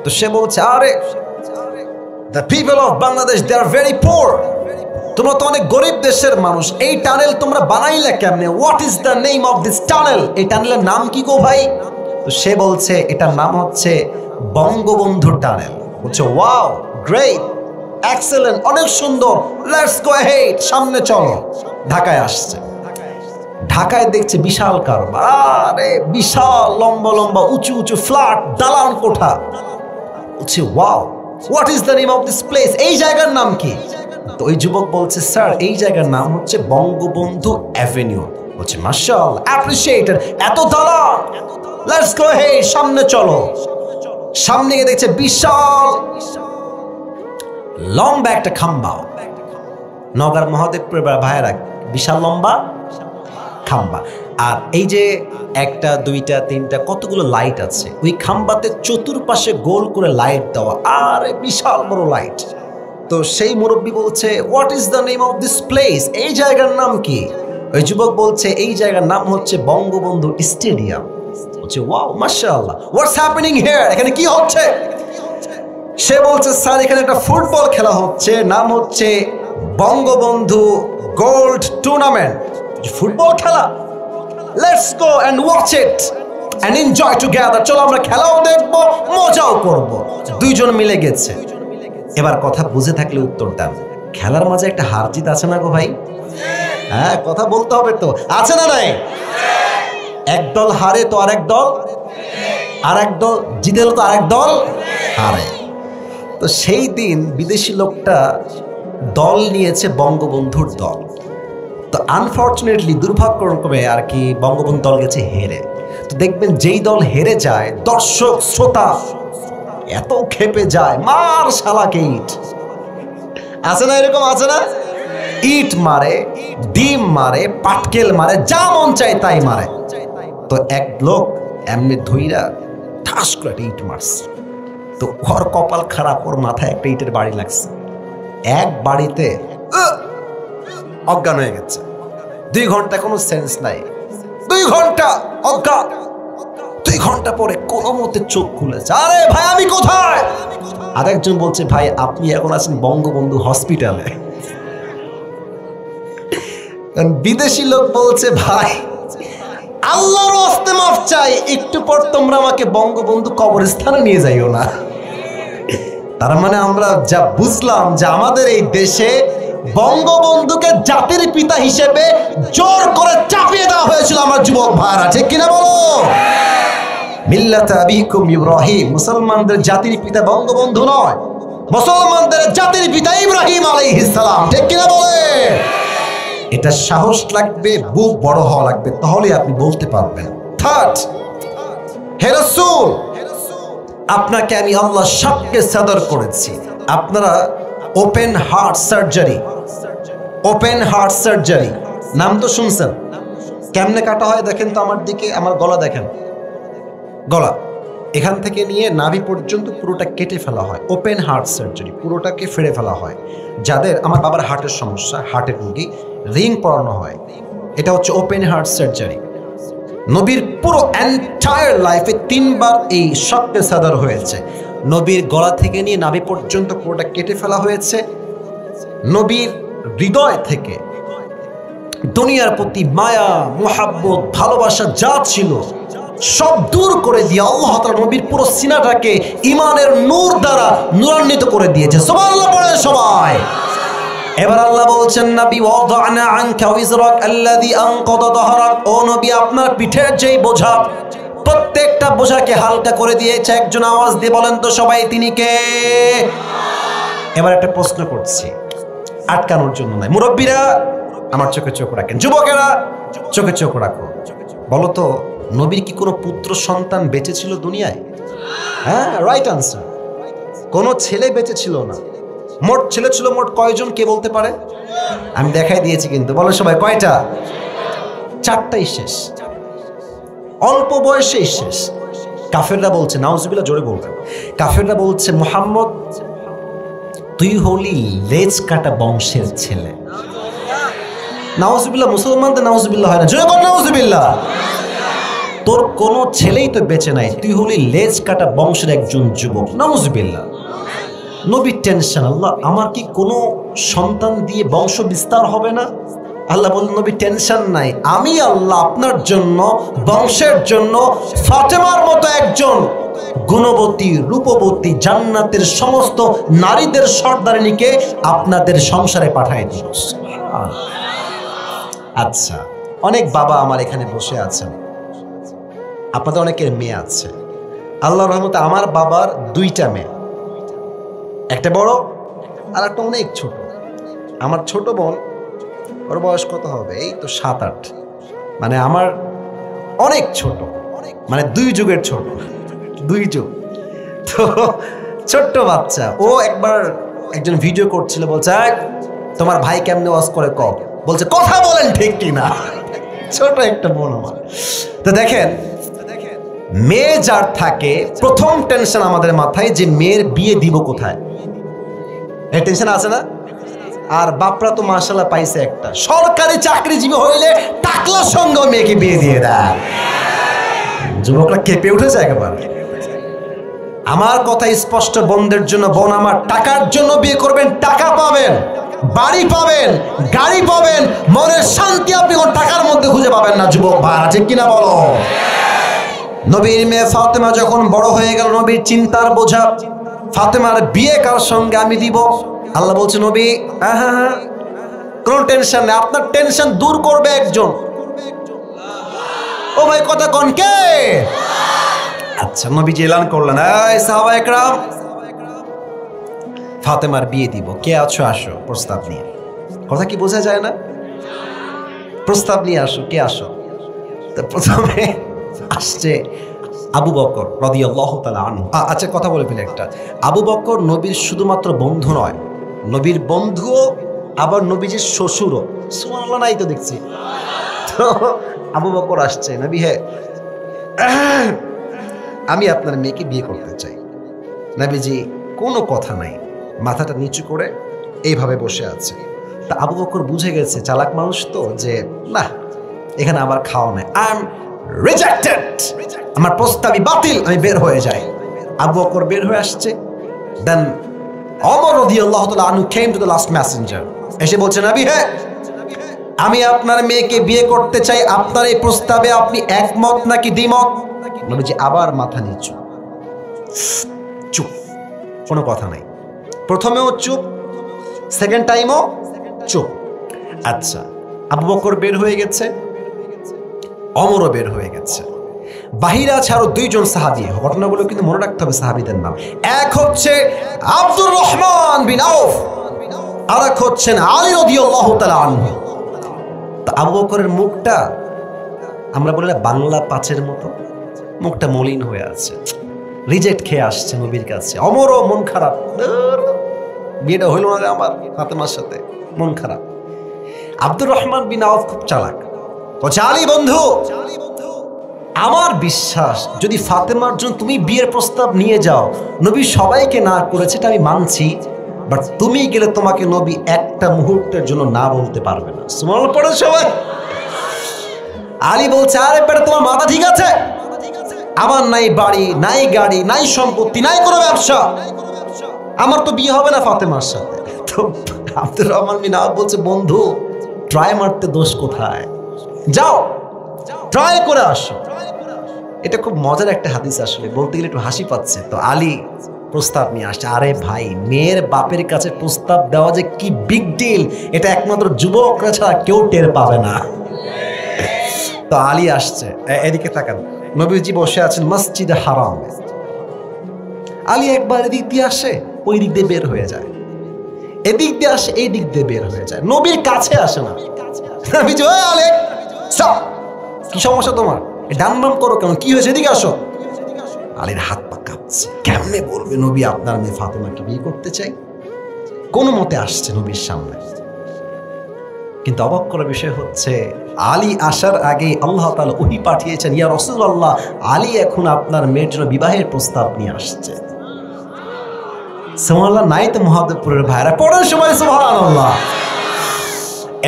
তো সে বলছে, আরে the people of Bangladesh, they are very poor. তোমরা তো অনেক গরিব দেশের মানুষ, এই টানেল তোমরা বানাইলে কেমনে? What is the name of this tunnel? এই টানেলের নাম কি গো ভাই? তো সে বলছে এটার নাম হচ্ছে বঙ্গবন্ধু টানেল। বলছে ওয়াও, গ্রেট, এক্সেলেন্ট, অনেক সুন্দর, লেটস গো হেড, সামনে চলো। ঢাকায় আসছে, ঢাকায় দেখছে বিশাল কারবার, আরে বিশাল লম্বা লম্বা উঁচু উঁচু ফ্ল্যাট, দালান কোঠা। বলছে wow, what is the name of this place? এই জায়গার নাম কি? তো ওই যুবক বলছে, স্যার এই জায়গার নাম হচ্ছে বঙ্গবন্ধু অ্যাভিনিউ। বলছে মাশাআল্লাহ, অ্যাপ্রিশিয়েটেড, এত দালান, লেটস গো হেড, সামনে চলো। সামনে গিয়ে দেখছে বিশাল লম্বা একটা খাম্বা। নওগাঁর মহাদেবপুরের ভাইয়েরা, বিশাল লম্বা খাম্বা। আর এই যে 1টা 2টা 3টা কতগুলো লাইট আছে, ওই খাম্বাতে চতুর্পাশে গোল করে লাইট দেওয়া, আর বিশাল বড় লাইট। তো সেই মুরব্বী বলছে, what is the name of this place? এই জায়গার নাম কি? ওই যুবক বলছে এই জায়গার নাম হচ্ছে বঙ্গবন্ধু স্টেডিয়াম। বলছে ওয়াও, মাশাআল্লাহ, হোয়াটস হ্যাপেনিং হিয়ার? এখানে কি হচ্ছে? সে বলছে স্যার এখানে একটা ফুটবল খেলা হচ্ছে, নাম হচ্ছে বঙ্গবন্ধু গোল্ড টুর্নামেন্ট। ফুটবল খেলা, let's go and watch it and enjoy together. চলো আমরা খেলাও দেখবো, মজাও করব। দুইজন মিলে গেছে। এবার কথা বুঝে থাকলে উত্তর দেন, খেলার মাঝে একটা হার জিত আছে না গো ভাই? হ্যাঁ, কথা বলতে হবে তো, আছে না নাই? এক দল হারে তো আরেক দল, আরেক দল জিতে তো আরেক দল হারে। তো সেই দিন বিদেশি লোকটা দল নিয়েছে বঙ্গবন্ধুর দল। তো আনফর্চুনেটলি, দুর্ভাগ্যক্রমে আর কি, বঙ্গবন্ধু দল গেছে হেরে। তো দেখবেন যেই দল হেরে যায়, দর্শক শ্রোতা এত খেপে যায়, মার শালাকে ইট, আছে না এরকম? আছে না? ইট মারে, ডিম মারে, পাটকেল মারে, যা মন চায় তাই মারে। তো এক লোক এমনি ধইরা ঠাস করে একটা ইট মারছে। তো ওর কপাল খারাপ, ওর মাথায় একটা ইটের বাড়ি লাগছে। এক বাড়িতে অজ্ঞান হয়ে গেছে। 2 ঘন্টা কোনো সেন্স নাই, 2 ঘন্টা অজ্ঞান। 2 ঘন্টা পরে কোনো মতে চোখ খুলেছে, আরে ভাই আমি কোথায়? আরেকজন বলছে ভাই আপনি এখন আছেন বঙ্গবন্ধু হসপিটালে। বিদেশি লোক বলছে ভাই আল্লাহর ওয়াস্তে মাফ চাই, একটু পর তোমরা আমাকে বঙ্গবন্ধু কবরস্থানে নিয়ে যাইও না। তার মানে আমরা যা বুঝলাম যে আমাদের এই দেশে বঙ্গবন্ধুকে জাতির পিতা হিসেবে জোর করে চাপিয়ে দেওয়া হয়েছিল আমার যুবক ভাইরা, ঠিক কিনা বলো? মিল্লাত আবিকুম ইব্রাহিম, মুসলমানদের জাতির পিতা বঙ্গবন্ধু নয়, মুসলমানদের জাতির পিতা ইব্রাহিম আলাইহিস সালাম, ঠিক কিনা বলে? এটা সাহস লাগবে, বুক বড় হওয়া লাগবে, তাহলে আপনি বলতে পারবেন। থার্ড, হে রাসূল, আপনাকে আমি আল্লাহ সবকে সাদর করেছি। আপনারা open heart surgery, open heart surgery নাম তো শুনছেন? কেমনে কাটা হয় দেখেন তো আমার দিকে, আমার গলা দেখেন, গলা এখান থেকে নিয়ে নাভি পর্যন্ত পুরোটা কেটে ফেলা হয়, ওপেন হার্ট সার্জারি, পুরোটাকে ফেড়ে ফেলা হয়। যাদের, আমার বাবার হার্টের সমস্যা, হার্টের রোগী, রিং পরানো হয়, এটা হচ্ছে ওপেন হার্ট সার্জারি। নবীর পুরো এন্টায়ার লাইফে 3 বার এই শক্তে সাদার হয়েছে। নবীর গলা থেকে নিয়ে নাভি পর্যন্ত পুরোটা কেটে ফেলা হয়েছে। নবীর হৃদয় থেকে দুনিয়ার প্রতি মায়া, মোহাব্বত, ভালোবাসা যা ছিল সব দূর করে দিয়ে আল্লাহ তাআলা নবীর পুরো সিনাটাকে ঈমানের নূর দ্বারা নূরান্বিত করে দিয়েছে। সুবহানাল্লাহ পড়েন সবাই। এবার আল্লাহ বলছেন, নবী ওয়াদানা আনকা ওয়িজরাক আল্লাযী আনকাযা যাহরাক, ও নবী আপনার পিঠের যেই বোঝা, প্রত্যেকটা বোঝাকে হালকা করে দিয়েছে। একজন আওয়াজ দিয়ে বলেন তো সবাই, তিনি কে? এবার একটা প্রশ্ন করছি, আটকানোর জন্য নয়। মুরব্বীরা আমার চোখে চোখ রাখেন, যুবকেরা চোখে চোখ রাখো। বলো তো, নবীর কি কোনো পুত্র সন্তান বেঁচে ছিল দুনিয়ায়? হ্যাঁ, রাইট আনসার। কোনো ছেলে বেঁচে ছিল না। মোট ছেলে ছিল মোট কয়জন, কে বলতে পারে? আমি দেখাই দিয়েছি কিন্তু, বলো সবাই কয়টা? 4টাই শেষ, অল্প বয়সেই শেষ। কাফেররা বলছে, নাউজুবিল্লাহ, জোরে বলবেন, কাফেররা বলছে মুহাম্মদ তুই হলি লেজ কাটা বংশের ছেলে। নাউজুবিল্লাহ, মুসলমানদের নাউজুবিল্লাহ হয় না, জোরে বল নাউজুবিল্লাহ। তোর কোনো ছেলেই তো বেঁচে নাই, তুই হলি লেজ কাটা বংশের একজন যুবক, নাউজুবিল্লাহ। নবীর টেনশন, আল্লাহ আমার কি কোনো সন্তান দিয়ে বংশ বিস্তার হবে না? আল্লাহ বললেন, নবী টেনশন নাই, আমি আল্লাহ আপনার জন্য, বংশের জন্য ফাতেমার মতো একজন গুণবতী, রূপবতী, জান্নাতের সমস্ত নারীদের সর্দারিনীকে আপনাদের সংসারে পাঠাই দিন। আচ্ছা, অনেক বাবা আমার এখানে বসে আছেন, আপনাদের অনেকের মেয়ে আছে। আল্লাহর রহমতে আমার বাবার 2টা মেয়ে, একটা বড় আর একটা অনেক ছোট। আমার ছোট বোন, ওর বয়স কত হবে, এই তো 7-8, মানে আমার অনেক ছোট, মানে 2 যুগের ছোট, 2 যুগ। তো ছোট্ট বাচ্চা, ও একবার একজন ভিডিও করছিল, বলছে তোমার ভাই কেমনে ওয়াজ করে কম, বলছে কথা বলেন ঠিক কিনা। ছোট একটা বোন আমার। তো দেখেন, মেয়ে যার থাকে, প্রথম টেনশন আমাদের মাথায় যে মেয়ের বিয়ে দিব কোথায়, এই টেনশন আছে না? আর বাপরা তো মাশাআল্লাহ পাইছে একটা, সরকারি চাকরিজীবী হইলে টাকলার সঙ্গে মেয়েকে বিয়ে দিয়ে দেয়। যুবকরা কেঁপে উঠেছে একেবারে। আমার কথা স্পষ্ট, বোনদের জন্য, বোন আমার, টাকার জন্য বিয়ে করবেন, টাকা পাবেন, বাড়ি পাবেন, গাড়ি পাবেন, মনের শান্তি আপনি কোন টাকার মধ্যে খুঁজে পাবেন না। যুবক ভাই, ঠিক কিনা বলো? নবীর মেয়ে ফাতেমা যখন বড় হয়ে গেল, নবীর চিন্তার বোঝা, ফাতেমার বিয়ে কার সঙ্গে আমি দিব। আল্লাহ বলছে, নবী হ্যাঁ, কোন টেনশন নেই, আপনার টেনশন দূর করবে একজন। ও ভাই, কথা কোন কে? আচ্ছা, নবীজি এলান করলেন, এই সাহাবা একরাম, ফাতেমার বিয়ে দিব, কে আছো আসো প্রস্তাব নিয়ে। কথা কি বোঝা যায় না? প্রস্তাব নিয়ে আসো, কে আসো? তো প্রথমে আসছে আবু বকর রাদিয়াল্লাহু তাআলা আনহু। আচ্ছা, কথা বলে ফেলে একটা, আবু বকর নবীর শুধুমাত্র বন্ধু নয়, নবীর বন্ধুও, আবার নবীজির শ্বশুরও। সুবহানাল্লাহ, নাই তো দেখছি। তো আবু বকর আসছে, নবী হ্যাঁ আমি আপনার মেয়েকে বিয়ে করতে চাই। নবীজি কোনো কথা নাই, মাথাটা নিচু করে এইভাবে বসে আছে। তা আবু বকর বুঝে গেছে, চালাক মানুষ তো, যে না, এখানে আবার খাওয়া নাই, আই এম রিজেক্টেড, আমার প্রস্তাবই বাতিল, আমি বের হয়ে যাই। আবু বকর বের হয়ে আসছে। দেন ওমর রাদিয়াল্লাহু তাআলা আনহু came to the last Messenger, এসে বলছে, নবী হ্যাঁ আমি আপনার মেয়েকে বিয়ে করতে চাই, আপনার এই প্রস্তাবে আপনি একমত নাকি দ্বিমত? নবীজি আবার মাথা নিচু, চুপ, কোনো কথা নাই। প্রথমেও চুপ, সেকেন্ড টাইমও চুপ। আচ্ছা, আবু বকর বের হয়ে গেছে, ওমরও বের হয়ে গেছে, বাহিরে আছে আরো 2 জন সাহাবী। ঘটনাগুলো কিন্তু মনে রাখতে হবে সাহাবীদের নাম। এক হচ্ছে আব্দুর রহমান বিন আউফ, আর এক হচ্ছেন আলী রাদিয়াল্লাহু তাআলা আনহু। তা আবু বকরের মুখটা, আমরা বলি না বাংলা পাঁচের মতো, মুখটা মলিন হয়ে আছে, রিজেক্ট খেয়ে আসছে নবীর কাছে। ওমরও মন খারাপ, বিয়েটা হইল না আমার ফাতেমার সাথে, মন খারাপ। আব্দুর রহমান বিন আউফ খুব চালাক, বলছে, আলী বন্ধু, আমার বিশ্বাস যদি ফাতেমার জন্য তুমি বিয়ের প্রস্তাব নিয়ে যাও, নবী সবাইকে না করেছে এটা আমি মানছি, বাট তুমি গেলে তোমাকে নবী একটা মুহূর্তের জন্য না বলতে পারবে না। সুবহানাল্লাহ পড়ে সবাই। আলী বলছে, আরে বেটা তোমার মাথা ঠিক আছে? আমার নাই বাড়ি, নাই গাড়ি, নাই সম্পত্তি, নাই কোনো ব্যবসা, আমার তো বিয়ে হবে না ফাতেমার সাথে। তো আব্দুর রহমান বিন আওফ বলছে, বন্ধু ট্রাই মারতে দোষ কোথায়, যাও ট্রাই করে আসো। এটা খুব মজার একটা হাদিস, আসলে বলতে গেলে একটু হাসি পাচ্ছে। তো আলী প্রস্তাব নিয়ে আসছে। আরে ভাই, মেয়ের বাপের কাছে প্রস্তাব দেওয়া যে কি বিগ ডিল, এটা একমাত্র যুবকরা ছাড়া কেউ টের পাবে না। তো আলী আসছে, এদিকে তাকান, নবীজি বসে আছেন মসজিদে হারাম। আলী একবার এদিক দিয়ে আসে, ওই দিক দিয়ে বের হয়ে যায়, এদিক দিয়ে আসে, এই দিক দিয়ে বের হয়ে যায়, নবীর কাছে আসে না। নবীজি, ওই আলী স্টপ, কি সমস্যা তোমার, ডাম ডাম করো কেন, কি হয়েছে, এদিকে আসো। আলীর হাত পা কাঁপছে, কেমনে বলবে নবী আপনার মেয়ে ফাতেমাকে বিয়ে করতে চাই। কোনো মতে আসছে নবীর সামনে, কিন্তু অবাক করার বিষয় হচ্ছে আলী আসার আগে আল্লাহ তাআলা ওহী পাঠিয়েছেন, ইয়া রাসূলুল্লাহ, আলী এখন আপনার মেয়ের জন্য বিবাহের প্রস্তাব নিয়ে আসছে। সুবহানাল্লাহ। নাই তো মুহাদ্দিসপুরের ভাইরা পড়ার সময় সুবহানাল্লাহ।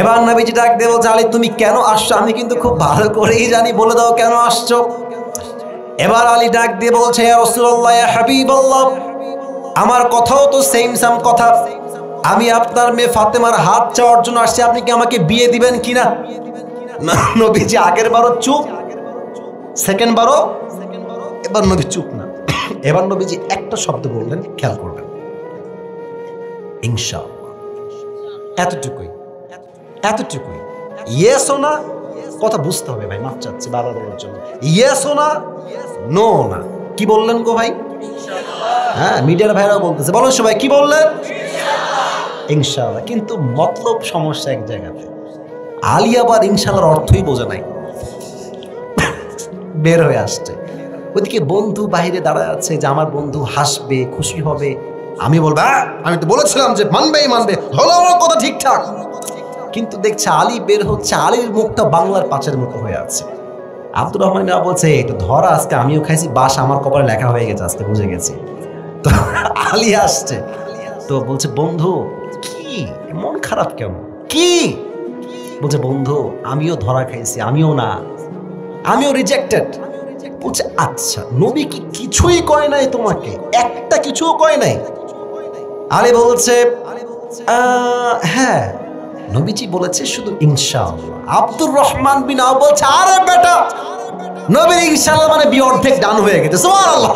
এবার নবীজি ডাক দিয়ে বলছে, আলী তুমি কেন আসছো? আমি কিন্তু খুব ভালো করেই জানি, বলে দাও কেন আসছো। এবার আলী ডাক দিয়ে বলছে, ইয়া রাসূলুল্লাহ, ইয়া হাবিবাল্লাহ, আমার কথাও তো সেম কথা, আমি আপনার মেয়ে ফাতেমার হাত চাওয়ার জন্য আসছি, আপনি কি আমাকে বিয়ে দিবেন কিনা? নবীজি আগের বারও চুপ, সেকেন্ড বারও, এবার নবী চুপ না। এবার নবীজি একটা শব্দ বললেন, খেয়াল করবেন, ইনশাআল্লাহ। এতটুকুই, এতটুকুই। ইয়েস ও না, কথা বুঝতে হবে ভাই, মাফ চাচ্ছি বারবার বলার জন্য। ইয়েস ও না, নো না, কি বললেন গো ভাই? হ্যাঁ, মিডিয়ার ভাইরাও বলতেছে, বলো সবাই কি বললেন? ইনশাআল্লাহ। কিন্তু মতলব সমস্যা এক জায়গাতে। আলী আবার ইনশাআল্লাহর অর্থই বোঝে নাই, বের হয়ে আসছে। ওইদিকে বন্ধু বাইরে দাঁড়ায় আছে, যে আমার বন্ধু হাসবে, খুশি হবে, আমি বলবো আমি তো বলেছিলাম যে মানবেই মানবে, হলো আমার কথা ঠিকঠাক। কিন্তু দেখছে আলী বের হচ্ছে, আলীর মুখটা বাংলার পাঁচের মতো হয়ে আছে। আব্দুর রহমান বলছে, একটু ধরা, আজকে আমিও খাইছি বাস, আমার কপালে লেখা হয়ে গেছে, আজকে বুঝে গেছি। তো আলী আসছে, তো বলছে, বন্ধু কি মন খারাপ কেন, কি? বলছে, বন্ধু আমিও ধরা খাইছি, আমিও না, আমিও রিজেক্টেড। বলছে, আচ্ছা নবী কি কিছুই কয় নাই তোমাকে, একটা কিছুও কয় নাই? আলী বলছে, হ্যাঁ নবীজি বলেছে শুধু ইনশাআল্লাহ। আব্দুর রহমান বিন আওফ বলছে, আরে বেটা, নবীর ইনশাআল্লাহ মানে বিয়ে অর্ধেক ডান হয়ে গেছে। সুবহানাল্লাহ।